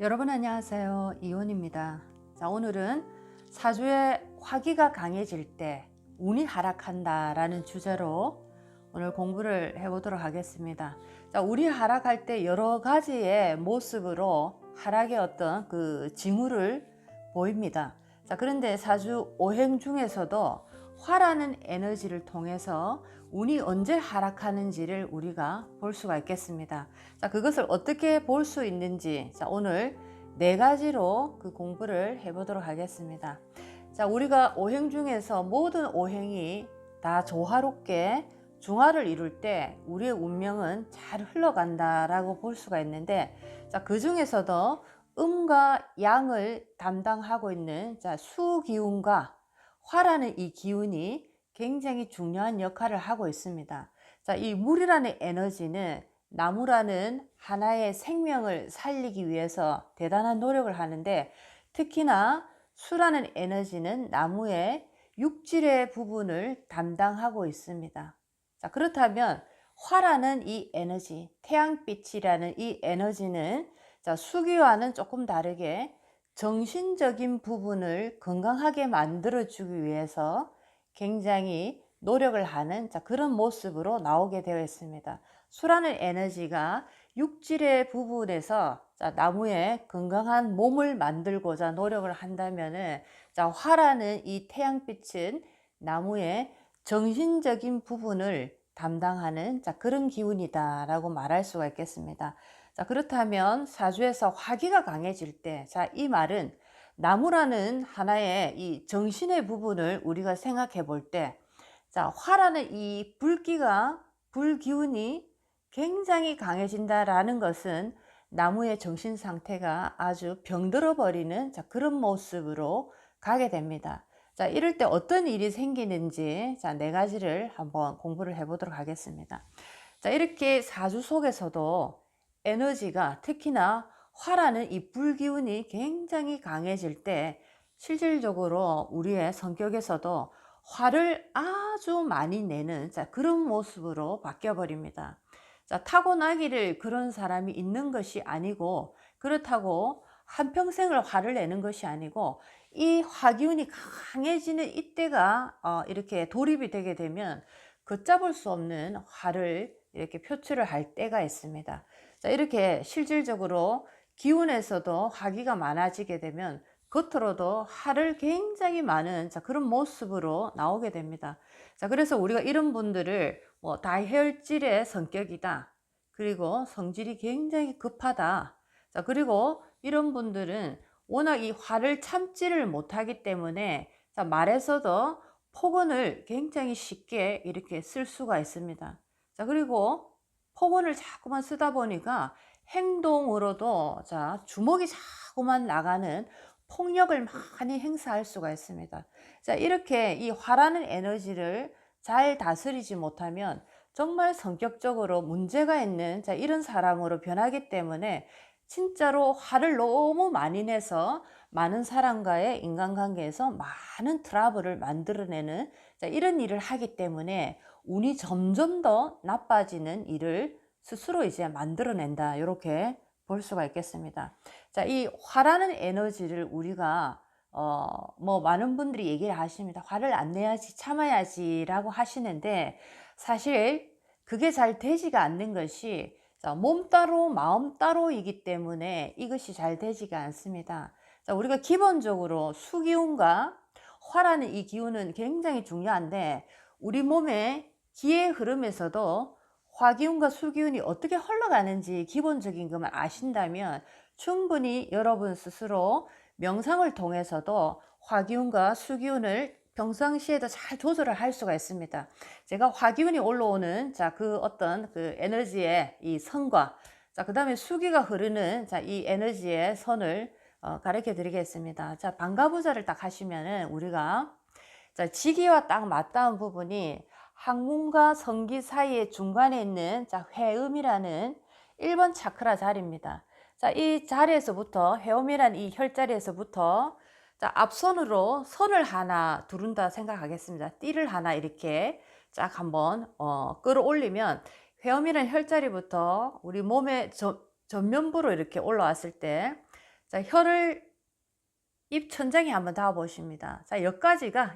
여러분 안녕하세요. 이온입니다. 자, 오늘은 사주에 화기가 강해질 때 운이 하락한다 라는 주제로 오늘 공부를 해보도록 하겠습니다. 자, 운이 하락할 때 여러 가지의 모습으로 하락의 어떤 그 징후를 보입니다. 자, 그런데 사주 오행 중에서도 화라는 에너지를 통해서 운이 언제 하락하는지를 우리가 볼 수가 있겠습니다. 자, 그것을 어떻게 볼 수 있는지, 자, 오늘 네 가지로 그 공부를 해보도록 하겠습니다. 자, 우리가 오행 중에서 모든 오행이 다 조화롭게 중화를 이룰 때 우리의 운명은 잘 흘러간다라고 볼 수가 있는데, 자, 그 중에서도 음과 양을 담당하고 있는 자, 수기운과 화라는 이 기운이 굉장히 중요한 역할을 하고 있습니다. 자, 이 물이라는 에너지는 나무라는 하나의 생명을 살리기 위해서 대단한 노력을 하는데, 특히나 수라는 에너지는 나무의 육질의 부분을 담당하고 있습니다. 자, 그렇다면 화라는 이 에너지, 태양빛이라는 이 에너지는 자, 수기와는 조금 다르게 정신적인 부분을 건강하게 만들어주기 위해서 굉장히 노력을 하는 그런 모습으로 나오게 되어 있습니다. 수라는 에너지가 육질의 부분에서 나무의 건강한 몸을 만들고자 노력을 한다면, 화라는 이 태양빛은 나무의 정신적인 부분을 담당하는 그런 기운이다 라고 말할 수가 있겠습니다. 자, 그렇다면 사주에서 화기가 강해질 때, 이 말은 나무라는 하나의 이 정신의 부분을 우리가 생각해 볼 때, 화라는 이 불기운이 굉장히 강해진다라는 것은 나무의 정신 상태가 아주 병들어 버리는 그런 모습으로 가게 됩니다. 자, 이럴 때 어떤 일이 생기는지 네 가지를 한번 공부를 해보도록 하겠습니다. 자, 이렇게 사주 속에서도 에너지가, 특히나 화라는 이 불기운이 굉장히 강해질 때 실질적으로 우리의 성격에서도 화를 아주 많이 내는 그런 모습으로 바뀌어 버립니다. 자, 타고나기를 그런 사람이 있는 것이 아니고, 그렇다고 한평생을 화를 내는 것이 아니고, 이 화기운이 강해지는 이때가 이렇게 돌입이 되게 되면 걷잡을 수 없는 화를 이렇게 표출을 할 때가 있습니다. 자, 이렇게 실질적으로 기운에서도 화기가 많아지게 되면 겉으로도 화를 굉장히 많은 그런 모습으로 나오게 됩니다. 자, 그래서 우리가 이런 분들을 다혈질의 성격이다, 그리고 성질이 굉장히 급하다, 자, 그리고 이런 분들은 워낙 이 화를 참지를 못하기 때문에 말에서도 폭언을 굉장히 쉽게 이렇게 쓸 수가 있습니다. 자, 그리고 폭언을 자꾸만 쓰다 보니까 행동으로도 주먹이 자꾸만 나가는 폭력을 많이 행사할 수가 있습니다. 자, 이렇게 이 화라는 에너지를 잘 다스리지 못하면 정말 성격적으로 문제가 있는 이런 사람으로 변하기 때문에, 진짜로 화를 너무 많이 내서 많은 사람과의 인간관계에서 많은 트러블을 만들어내는 이런 일을 하기 때문에 운이 점점 더 나빠지는 일을 스스로 이제 만들어낸다, 이렇게 볼 수가 있겠습니다. 자, 이 화라는 에너지를 우리가 많은 분들이 얘기를 하십니다. 화를 안 내야지, 참아야지 라고 하시는데, 사실 그게 잘 되지가 않는 것이 몸 따로 마음 따로이기 때문에 이것이 잘 되지가 않습니다. 자, 우리가 기본적으로 수기운과 화라는 이 기운은 굉장히 중요한데, 우리 몸의 기의 흐름에서도 화기운과 수기운이 어떻게 흘러가는지 기본적인 것만 아신다면 충분히 여러분 스스로 명상을 통해서도 화기운과 수기운을 평상시에도 잘 조절을 할 수가 있습니다. 제가 화기운이 올라오는 그 어떤 그 에너지의 이 선과, 그 다음에 수기가 흐르는 이 에너지의 선을 가르쳐 드리겠습니다. 자, 반가부자를 딱 하시면은 우리가 지기와 딱 맞닿은 부분이 항문과 성기 사이의 중간에 있는 회음이라는 1번 차크라 자리입니다. 자, 이 자리에서부터, 회음이란 이 혈자리에서부터 앞선으로 선을 하나 두른다 생각하겠습니다. 띠를 하나 이렇게 쫙 한번 끌어올리면 회음이란 혈자리부터 우리 몸의 전면부로 이렇게 올라왔을 때, 자, 혀를 입 천장에 한번 닿아 보십니다. 자, 여기까지가,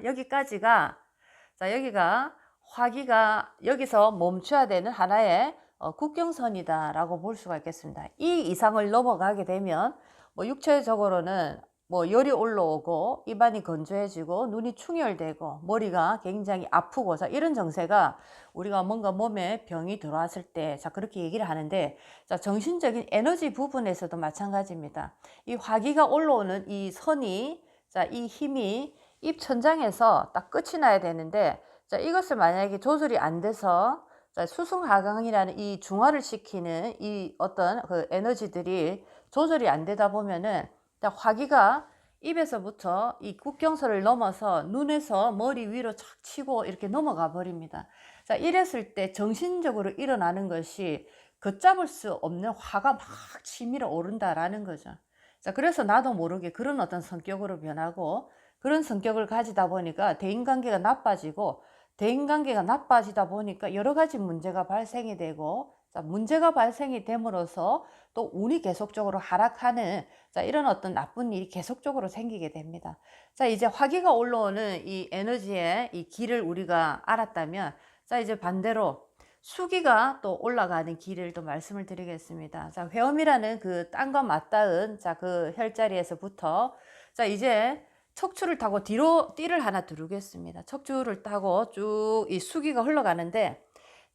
자, 여기가 화기가 여기서 멈춰야 되는 하나의 국경선이다라고 볼 수가 있겠습니다. 이 이상을 넘어가게 되면 뭐 육체적으로는 뭐 열이 올라오고 입안이 건조해지고 눈이 충혈되고 머리가 굉장히 아프고, 자, 이런 증세가 우리가 뭔가 몸에 병이 들어왔을 때, 자, 그렇게 얘기를 하는데, 자, 정신적인 에너지 부분에서도 마찬가지입니다. 이 화기가 올라오는 이 선이, 자, 이 힘이 입 천장에서 딱 끝이 나야 되는데, 자, 이것을 만약에 조절이 안 돼서, 자, 수승하강이라는 이 중화를 시키는 이 어떤 그 에너지들이 조절이 안 되다 보면은, 자, 화기가 입에서부터 이 국경선을 넘어서 눈에서 머리 위로 착 치고 이렇게 넘어가 버립니다. 자, 이랬을 때 정신적으로 일어나는 것이 걷잡을 수 없는 화가 막 치밀어 오른다라는 거죠. 자, 그래서 나도 모르게 그런 어떤 성격으로 변하고, 그런 성격을 가지다 보니까 대인관계가 나빠지고, 대인관계가 나빠지다 보니까 여러 가지 문제가 발생이 되고, 자, 문제가 발생이 됨으로써 또 운이 계속적으로 하락하는, 자, 이런 어떤 나쁜 일이 계속적으로 생기게 됩니다. 자, 이제 화기가 올라오는 이 에너지의 이 길을 우리가 알았다면, 자, 이제 반대로 수기가 또 올라가는 길을 또 말씀을 드리겠습니다. 자, 회음이라는 그 땅과 맞닿은, 자, 그 혈자리에서부터, 자, 이제 척추를 타고 뒤로 띠를 하나 두르겠습니다. 척추를 타고 쭉 이 수기가 흘러가는데,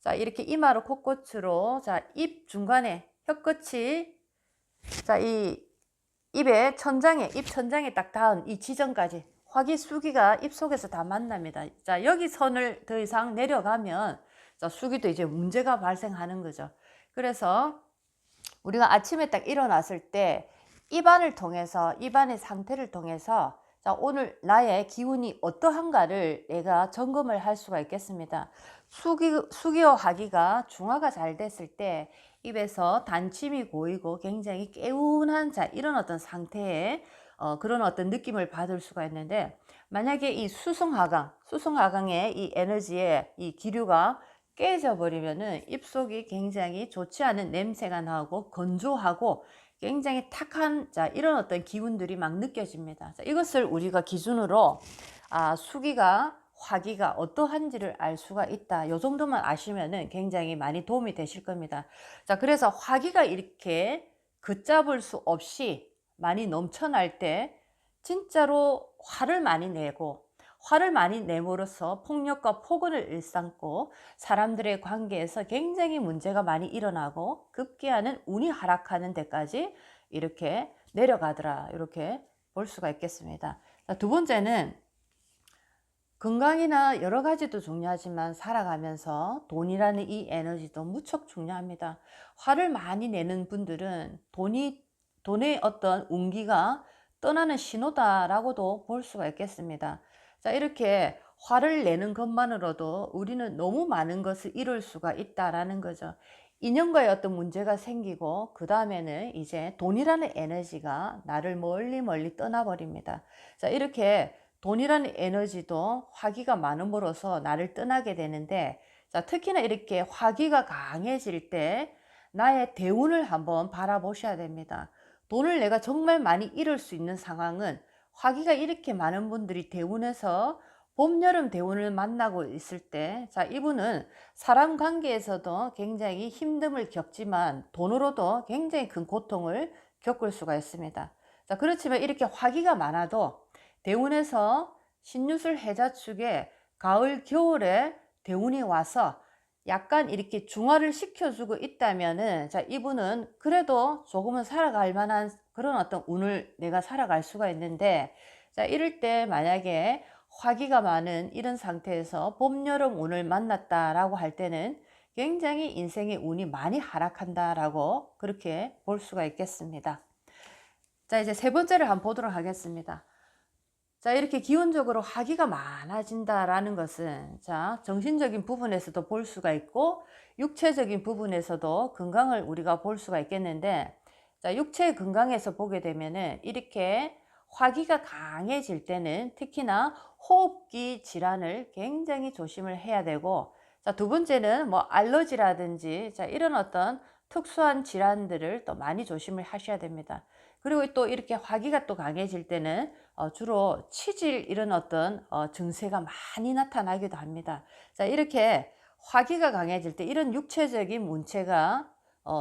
자, 이렇게 이마로 코끝으로, 자, 입 중간에 혀끝이, 자, 이 입의 천장에, 입 천장에 딱 닿은 이 지점까지 화기 수기가 입 속에서 다 만납니다. 자, 여기 선을 더 이상 내려가면, 자, 수기도 이제 문제가 발생하는 거죠. 그래서 우리가 아침에 딱 일어났을 때 입안을 통해서, 입안의 상태를 통해서, 자, 오늘 나의 기운이 어떠한가를 내가 점검을 할 수가 있겠습니다. 수기와 화기가 중화가 잘 됐을 때 입에서 단침이 고이고 굉장히 개운한, 자, 이런 어떤 상태의 그런 어떤 느낌을 받을 수가 있는데, 만약에 이 수승하강의 이 에너지의 이 기류가 깨져 버리면은 입속이 굉장히 좋지 않은 냄새가 나고 건조하고 굉장히 탁한, 자, 이런 어떤 기운들이 막 느껴집니다. 자, 이것을 우리가 기준으로 수기가 화기가 어떠한지를 알 수가 있다. 요 정도만 아시면은 굉장히 많이 도움이 되실 겁니다. 자, 그래서 화기가 이렇게 걷잡을 수 없이 많이 넘쳐날 때 진짜로 화를 많이 내므로써 폭력과 폭언을 일삼고 사람들의 관계에서 굉장히 문제가 많이 일어나고 급기야는 운이 하락하는 데까지 이렇게 내려가더라, 이렇게 볼 수가 있겠습니다. 자, 두 번째는 건강이나 여러 가지도 중요하지만 살아가면서 돈이라는 이 에너지도 무척 중요합니다. 화를 많이 내는 분들은 돈의 어떤 운기가 떠나는 신호다라고도 볼 수가 있겠습니다. 자, 이렇게 화를 내는 것만으로도 우리는 너무 많은 것을 이룰 수가 있다라는 거죠. 인연과의 어떤 문제가 생기고 그 다음에는 이제 돈이라는 에너지가 나를 멀리 떠나버립니다. 자, 이렇게 돈이라는 에너지도 화기가 많음으로써 나를 떠나게 되는데, 자, 특히나 이렇게 화기가 강해질 때 나의 대운을 한번 바라보셔야 됩니다. 돈을 내가 정말 많이 잃을 수 있는 상황은, 화기가 이렇게 많은 분들이 대운에서 봄, 여름 대운을 만나고 있을 때, 자, 이분은 사람 관계에서도 굉장히 힘듦을 겪지만 돈으로도 굉장히 큰 고통을 겪을 수가 있습니다. 자, 그렇지만 이렇게 화기가 많아도 대운에서 신유술 해자축에 가을, 겨울에 대운이 와서 약간 이렇게 중화를 시켜주고 있다면은, 자, 이분은 그래도 조금은 살아갈 만한 그런 어떤 운을 내가 살아갈 수가 있는데, 자, 이럴 때 만약에 화기가 많은 이런 상태에서 봄, 여름 운을 만났다라고 할 때는 굉장히 인생의 운이 많이 하락한다라고 그렇게 볼 수가 있겠습니다. 자, 이제 세 번째를 한번 보도록 하겠습니다. 자, 이렇게 기운적으로 화기가 많아진다라는 것은, 자, 정신적인 부분에서도 볼 수가 있고 육체적인 부분에서도 건강을 우리가 볼 수가 있겠는데, 자, 육체 건강에서 보게 되면은 이렇게 화기가 강해질 때는 특히나 호흡기 질환을 굉장히 조심을 해야 되고, 자, 두 번째는 뭐 알러지라든지, 자, 이런 어떤 특수한 질환들을 또 많이 조심을 하셔야 됩니다. 그리고 또 이렇게 화기가 또 강해질 때는 주로 치질 이런 어떤 증세가 많이 나타나기도 합니다. 자, 이렇게 화기가 강해질 때 이런 육체적인 문체가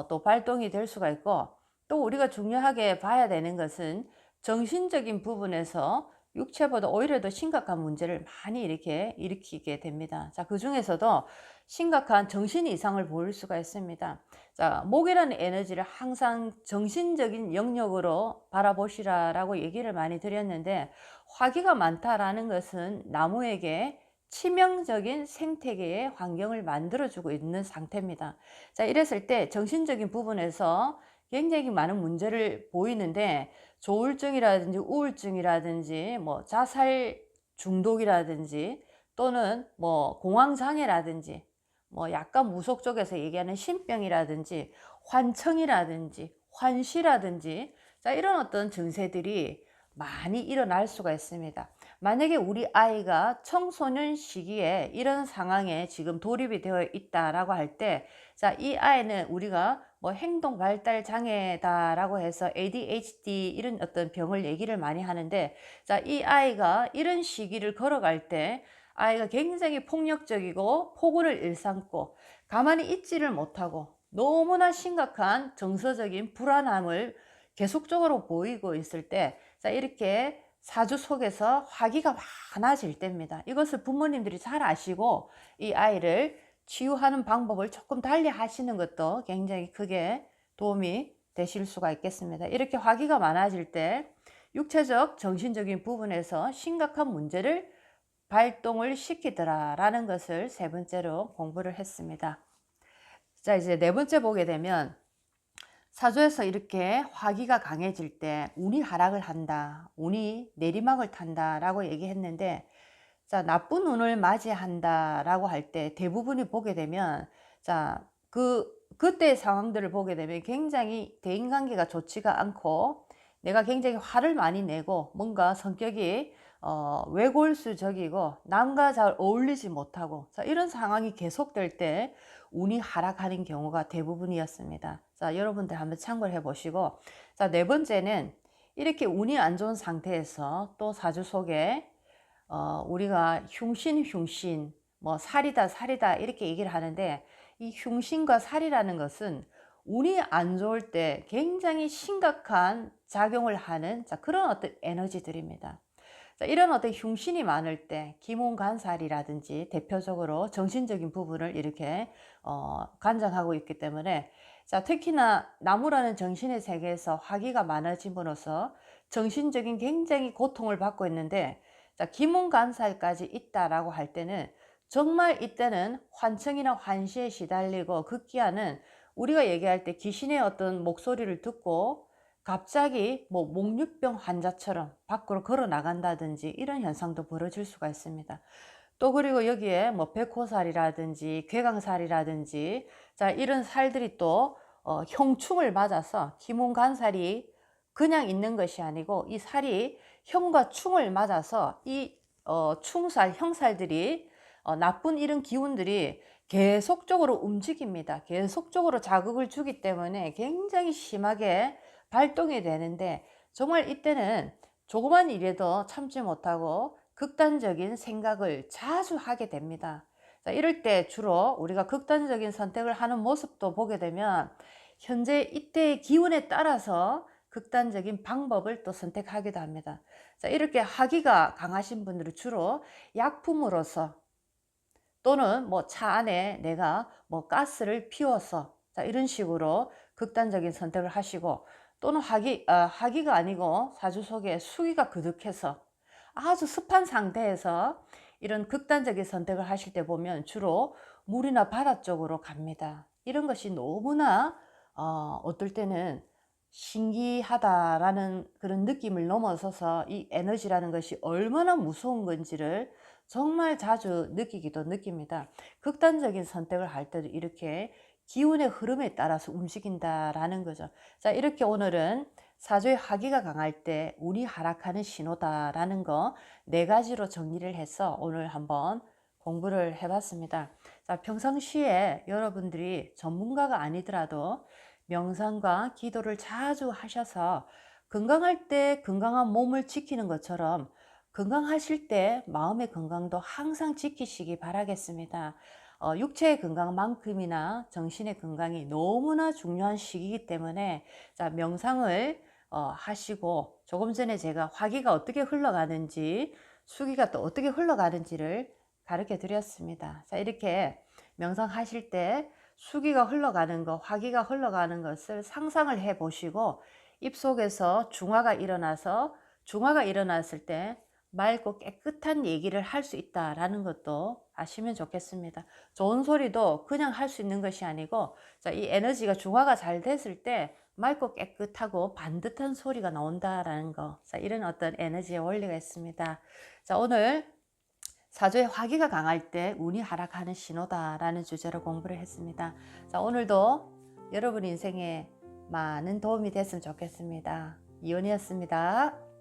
또 발동이 될 수가 있고, 또 우리가 중요하게 봐야 되는 것은 정신적인 부분에서 육체보다 오히려 더 심각한 문제를 많이 이렇게 일으키게 됩니다. 자, 그 중에서도 심각한 정신 이상을 보일 수가 있습니다. 자, 목이라는 에너지를 항상 정신적인 영역으로 바라보시라라고 얘기를 많이 드렸는데, 화기가 많다라는 것은 나무에게 치명적인 생태계의 환경을 만들어주고 있는 상태입니다. 자, 이랬을 때 정신적인 부분에서 굉장히 많은 문제를 보이는데, 조울증이라든지 우울증이라든지 뭐 자살 중독이라든지 또는 뭐 공황장애라든지 뭐 약간 무속 쪽에서 얘기하는 신병이라든지 환청이라든지 환시라든지, 자, 이런 어떤 증세들이 많이 일어날 수가 있습니다. 만약에 우리 아이가 청소년 시기에 이런 상황에 지금 돌입이 되어 있다라고 할 때, 자, 이 아이는 우리가 뭐 행동 발달 장애다라고 해서 ADHD 이런 어떤 병을 얘기를 많이 하는데, 자, 이 아이가 이런 시기를 걸어갈 때 아이가 굉장히 폭력적이고 폭언을 일삼고 가만히 있지를 못하고 너무나 심각한 정서적인 불안함을 계속적으로 보이고 있을 때, 자, 이렇게 사주 속에서 화기가 많아질 때입니다. 이것을 부모님들이 잘 아시고 이 아이를 치유하는 방법을 조금 달리 하시는 것도 굉장히 크게 도움이 되실 수가 있겠습니다. 이렇게 화기가 많아질 때 육체적, 정신적인 부분에서 심각한 문제를 발동을 시키더라라는 것을 세 번째로 공부를 했습니다. 자, 이제 네 번째 보게 되면 사주에서 이렇게 화기가 강해질 때 운이 하락을 한다, 운이 내리막을 탄다 라고 얘기했는데, 자, 나쁜 운을 맞이한다 라고 할 때 대부분이 보게 되면, 자, 그때의 상황들을 보게 되면 굉장히 대인관계가 좋지가 않고 내가 굉장히 화를 많이 내고 뭔가 성격이 외골수적이고 남과 잘 어울리지 못하고, 자, 이런 상황이 계속될 때 운이 하락하는 경우가 대부분이었습니다. 자, 여러분들 한번 참고를 해 보시고, 자, 네 번째는 이렇게 운이 안 좋은 상태에서 또 사주 속에 우리가 흉신, 뭐 살이다 이렇게 얘기를 하는데, 이 흉신과 살이라는 것은 운이 안 좋을 때 굉장히 심각한 작용을 하는, 자, 그런 어떤 에너지들입니다. 자, 이런 어떤 흉신이 많을 때 기문간살이라든지 대표적으로 정신적인 부분을 이렇게 관장하고 있기 때문에, 자, 특히나 나무라는 정신의 세계에서 화기가 많아짐으로써 정신적인 굉장히 고통을 받고 있는데, 자, 기문간살까지 있다라고 할 때는 정말 이때는 환청이나 환시에 시달리고 급기야는 우리가 얘기할 때 귀신의 어떤 목소리를 듣고 갑자기 뭐 목류병 환자처럼 밖으로 걸어 나간다든지 이런 현상도 벌어질 수가 있습니다. 또 그리고 여기에 뭐 백호살이라든지 괴강살이라든지, 자, 이런 살들이 또 형충을 맞아서 기문간살이 그냥 있는 것이 아니고 이 살이 형과 충을 맞아서 이 충살, 형살들이 나쁜 이런 기운들이 계속적으로 움직입니다. 계속적으로 자극을 주기 때문에 굉장히 심하게 발동이 되는데, 정말 이때는 조그만 일에도 참지 못하고 극단적인 생각을 자주 하게 됩니다. 자, 이럴 때 주로 우리가 극단적인 선택을 하는 모습도 보게 되면 현재 이때의 기운에 따라서 극단적인 방법을 또 선택하기도 합니다. 자, 이렇게 화기가 강하신 분들은 주로 약품으로서 또는 뭐 차 안에 내가 뭐 가스를 피워서, 자, 이런 식으로 극단적인 선택을 하시고, 또는 화기가 아니고 사주 속에 수기가 그득해서 아주 습한 상태에서 이런 극단적인 선택을 하실 때 보면 주로 물이나 바다 쪽으로 갑니다. 이런 것이 너무나 어떨 때는 신기하다라는 그런 느낌을 넘어서서 이 에너지라는 것이 얼마나 무서운 건지를 정말 자주 느끼기도 느낍니다. 극단적인 선택을 할 때도 이렇게 기운의 흐름에 따라서 움직인다라는 거죠. 자, 이렇게 오늘은 사주의 화기가 강할 때 운이 하락하는 신호다라는 거 네 가지로 정리를 해서 오늘 한번 공부를 해봤습니다. 자, 평상시에 여러분들이 전문가가 아니더라도 명상과 기도를 자주 하셔서 건강할 때 건강한 몸을 지키는 것처럼 건강하실 때 마음의 건강도 항상 지키시기 바라겠습니다. 육체의 건강만큼이나 정신의 건강이 너무나 중요한 시기이기 때문에 자, 명상을 하시고 조금 전에 제가 화기가 어떻게 흘러가는지 수기가 또 어떻게 흘러가는지를 가르쳐 드렸습니다. 자, 이렇게 명상하실 때 수기가 흘러가는 것, 화기가 흘러가는 것을 상상을 해 보시고 입속에서 중화가 일어나서 중화가 일어났을 때 맑고 깨끗한 얘기를 할 수 있다라는 것도 아시면 좋겠습니다. 좋은 소리도 그냥 할 수 있는 것이 아니고 자, 이 에너지가 중화가 잘 됐을 때 맑고 깨끗하고 반듯한 소리가 나온다라는 거. 자, 이런 어떤 에너지의 원리가 있습니다. 자, 오늘 사주의 화기가 강할 때 운이 하락하는 신호다라는 주제로 공부를 했습니다. 자, 오늘도 여러분 인생에 많은 도움이 됐으면 좋겠습니다. 이온이었습니다.